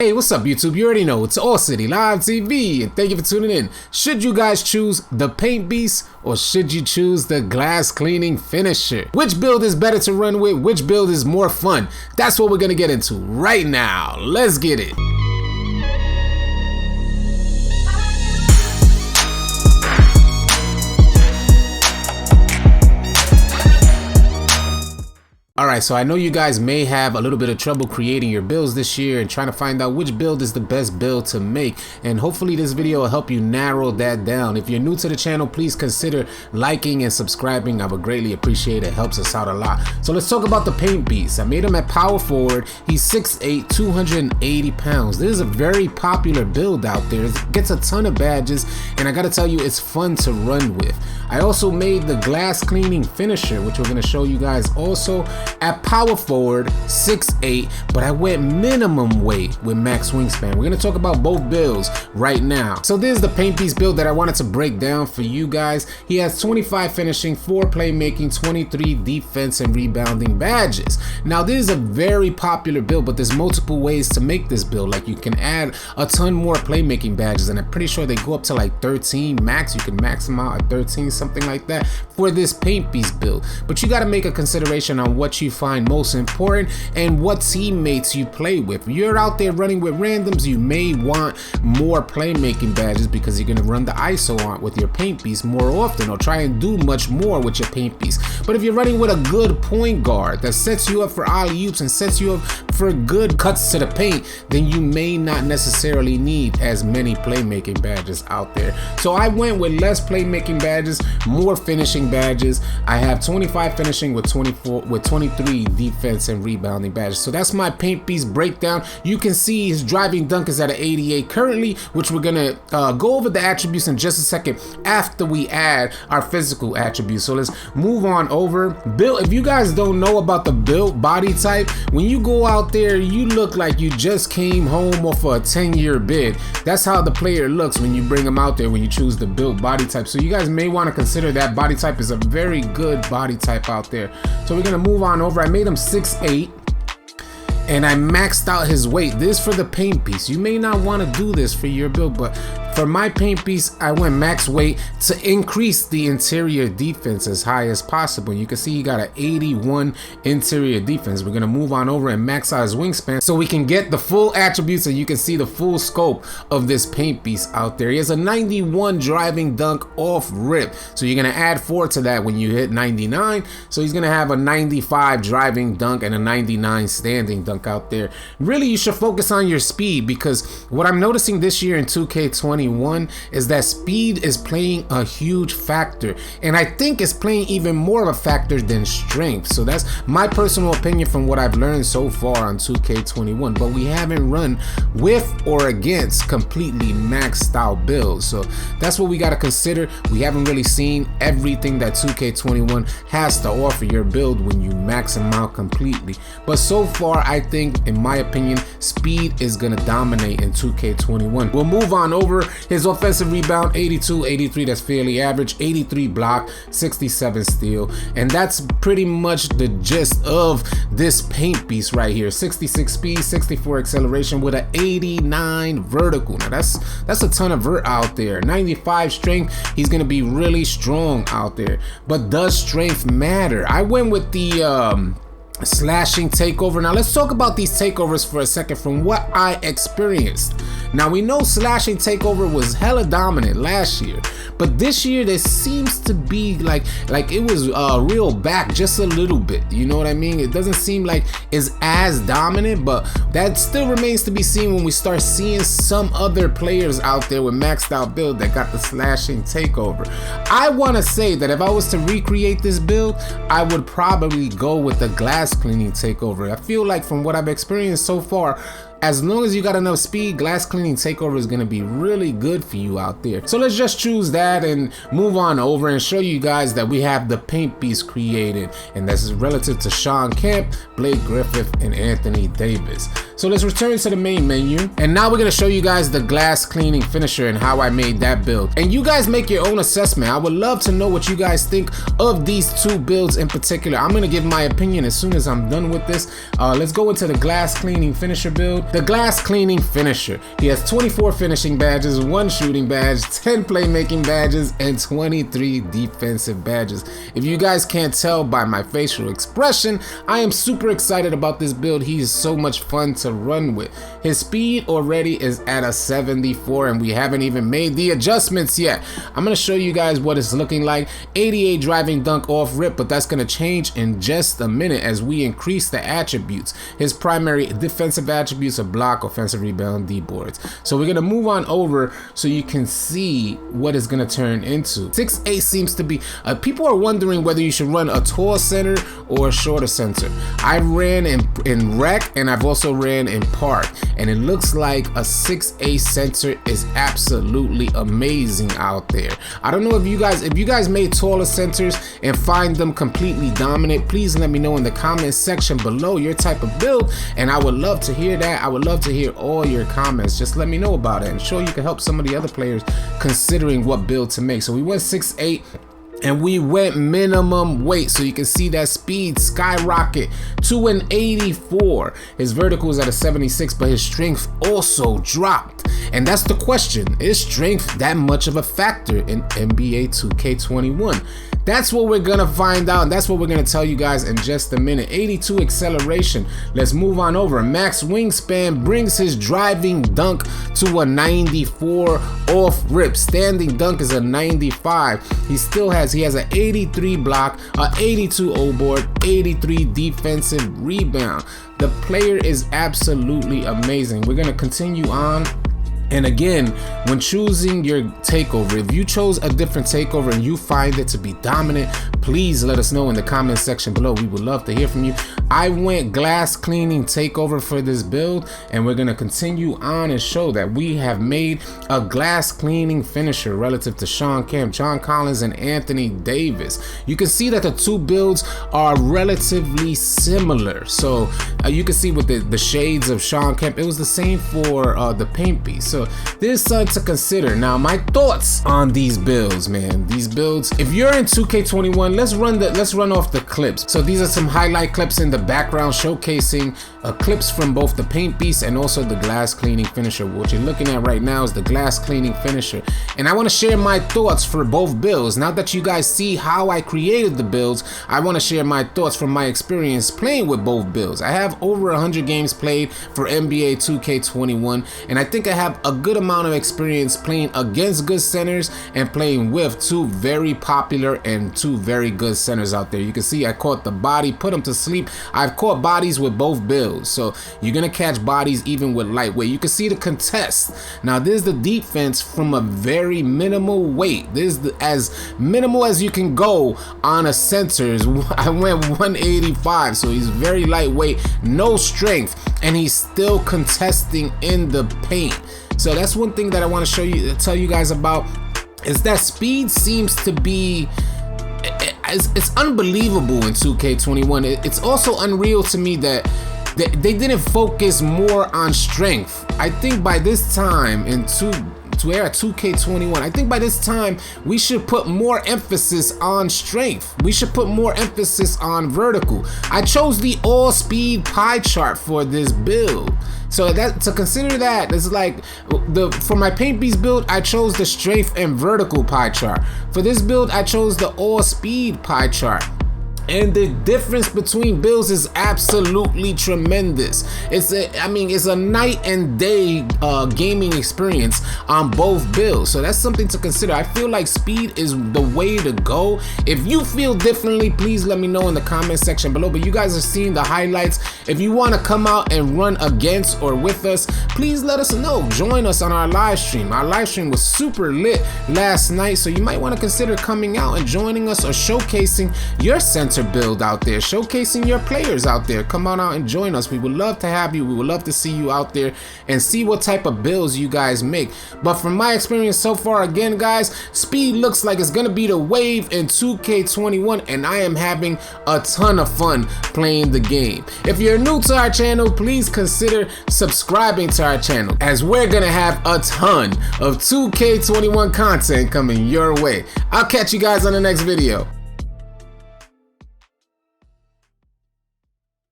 Hey, what's up YouTube? You already know it's AllCity Live TV and thank you for tuning in. Should you guys choose the Paint Beast or should you choose the Glass Cleaning Finisher? Which build is better to run with? Which build is more fun? That's what we're gonna get into right now. Let's get it. Alright, so I know you guys may have a little bit of trouble creating your builds this year and trying to find out which build is the best build to make, and hopefully this video will help you narrow that down. If you're new to the channel, please consider liking and subscribing. I would greatly appreciate it. It helps us out a lot. So let's talk about the Paint Beast. I made him at power forward. He's 6'8", 280 pounds. This is a very popular build out there. It gets a ton of badges, and I gotta tell you, it's fun to run with. I also made the Glass Cleaning Finisher, which we're gonna show you guys also at power forward, 6'8", but I went minimum weight with max wingspan. We're gonna talk about both builds right now. So this is the Paint Beast build that I wanted to break down for you guys. He has 25 finishing, 4 playmaking, 23 defense and rebounding badges. Now this is a very popular build, but there's multiple ways to make this build. Like you can add a ton more playmaking badges, and I'm pretty sure they go up to like 13 max. You can max them out at 13, something like that for this Paint Beast build. But you gotta make a consideration on what you find most important and what teammates you play with. If you're out there running with randoms, you may want more playmaking badges because you're gonna run the ISO on with your Paint Beast more often, or try and do much more with your Paint Beast. But if you're running with a good point guard that sets you up for alley-oops and sets you up for good cuts to the paint, then you may not necessarily need as many playmaking badges out there. So I went with less playmaking badges, more finishing badges. I have 25 finishing with 23 defense and rebounding badges. So that's my Paint Beast breakdown. You can see his driving dunk is at an 88 currently, which we're gonna go over the attributes in just a second after we add our physical attributes. So let's move on over. Build, if you guys don't know about the build body type, when you go out there, you look like you just came home off a 10-year bid. That's how the player looks when you bring them out there, when you choose the build body type. So you guys may want to consider that body type is a very good body type out there. So we're gonna move on over. I made him 6'8", and I maxed out his weight. This for the Paint Beast. You may not want to do this for your build, but for my Paint Beast, I went max weight to increase the interior defense as high as possible. You can see he got an 81 interior defense. We're gonna move on over and max out his wingspan so we can get the full attributes and you can see the full scope of this Paint Beast out there. He has a 91 driving dunk off rip. So you're gonna add 4 to that when you hit 99. So he's gonna have a 95 driving dunk and a 99 standing dunk out there. Really, you should focus on your speed, because what I'm noticing this year in 2K21 is that speed is playing a huge factor, and I think it's playing even more of a factor than strength. So that's my personal opinion from what I've learned so far on 2K21, but we haven't run with or against completely maxed out builds. So that's what we got to consider. We haven't really seen everything that 2K21 has to offer your build when you max them out completely. But so far, I think, in my opinion, speed is gonna dominate in 2K21. We'll move on over. His offensive rebound, 82, 83, that's fairly average, 83 block, 67 steal, and that's pretty much the gist of this Paint Beast right here. 66 speed, 64 acceleration with an 89 vertical. Now that's a ton of vert out there. 95 strength, he's gonna be really strong out there. But does strength matter? I went with the slashing takeover. Now let's talk about these takeovers for a second from what I experienced. Now we know slashing takeover was hella dominant last year, but this year there seems to be like it was real back just a little bit. You know what I mean? It doesn't seem like it's as dominant, but that still remains to be seen when we start seeing some other players out there with maxed out build that got the slashing takeover. I want to say that if I was to recreate this build, I would probably go with the Glass Cleaning takeover. I feel like from what I've experienced so far, as long as you got enough speed, Glass Cleaning takeover is gonna be really good for you out there. So let's just choose that and move on over and show you guys that we have the Paint Beast created, and this is relative to Sean Kemp, Blake Griffith, and Anthony Davis. So let's return to the main menu. And now we're gonna show you guys the glass cleaning finisher and how I made that build. And you guys make your own assessment. I would love to know what you guys think of these two builds in particular. I'm gonna give my opinion as soon as I'm done with this. Let's go into the glass cleaning finisher build. The glass cleaning finisher. He has 24 finishing badges, 1 shooting badge, 10 playmaking badges, and 23 defensive badges. If you guys can't tell by my facial expression, I am super excited about this build. He is so much fun to run with. His speed already is at a 74 and we haven't even made the adjustments yet. I'm gonna show you guys what it's looking like. 88 driving dunk off rip, but that's gonna change in just a minute as we increase the attributes. His primary defensive attributes are block, offensive rebound, D boards. So we're gonna move on over so you can see what it's gonna turn into. 6'8" seems to be, people are wondering whether you should run a tall center or a shorter center. I ran in rec and I've also ran in park, and it looks like a 6'8" center is absolutely amazing out there. I don't know if you guys made taller centers and find them completely dominant, please let me know in the comment section below your type of build, and I would love to hear that. I would love to hear all your comments. Just let me know about it, and sure you can help some of the other players considering what build to make. So we went 6'8" and we went minimum weight, so you can see that speed skyrocket to an 84. His vertical is at a 76, but his strength also dropped. And that's the question, is strength that much of a factor in NBA 2K21? That's what we're gonna find out, and that's what we're gonna tell you guys in just a minute. 82 acceleration. Let's move on over. Max wingspan brings his driving dunk to a 94 off rip. Standing dunk is a 95. He has an 83 block, a 82 O-board, 83 defensive rebound. The player is absolutely amazing. We're gonna continue on. And again, when choosing your takeover, if you chose a different takeover and you find it to be dominant, please let us know in the comment section below. We would love to hear from you. I went glass cleaning takeover for this build, and we're gonna continue on and show that we have made a glass cleaning finisher relative to Sean Kemp, John Collins, and Anthony Davis. You can see that the two builds are relatively similar. So you can see with the shades of Sean Kemp, it was the same for the paint piece. So there's something to consider. Now, my thoughts on these builds, man. These builds, if you're in 2K21, let's run off the clips. So these are some highlight clips in the background showcasing clips from both the paint piece and also the glass cleaning finisher. What you're looking at right now is the glass cleaning finisher. And I want to share my thoughts for both builds. Now that you guys see how I created the builds, I want to share my thoughts from my experience playing with both builds. I have over 100 games played for NBA 2K21, and I think I have a good amount of experience playing against good centers and playing with two very popular and two very good centers out there. You can see I caught the body, put them to sleep. I've caught bodies with both builds, so you're gonna catch bodies even with lightweight. You can see the contest. Now this is the defense from a very minimal weight. This is as minimal as you can go on a centers. I went 185, so he's very lightweight, no strength, and he's still contesting in the paint. So that's one thing that I want to tell you guys about, is that speed seems to be, it's unbelievable in 2K21. It's also unreal to me that they didn't focus more on strength. I think by this time in 2K21, I think by this time we should put more emphasis on strength. We should put more emphasis on vertical. I chose the all speed pie chart for this build. So to consider that, it's like for my paint piece build, I chose the strength and vertical pie chart. For this build, I chose the all speed pie chart. And the difference between builds is absolutely tremendous. It's a night and day gaming experience on both builds. So that's something to consider. I feel like speed is the way to go. If you feel differently, please let me know in the comment section below. But you guys are seeing the highlights. If you want to come out and run against or with us, please let us know. Join us on our live stream. Our live stream was super lit last night, so you might want to consider coming out and joining us or showcasing your center better build out there, showcasing your players out there. Come on out and join us. We would love to have you. We would love to see you out there and see what type of builds you guys make. But from my experience so far, again guys, speed looks like it's gonna be the wave in 2K21, and I am having a ton of fun playing the game. If you're new to our channel, please consider subscribing to our channel, as we're gonna have a ton of 2K21 content coming your way. I'll catch you guys on the next video.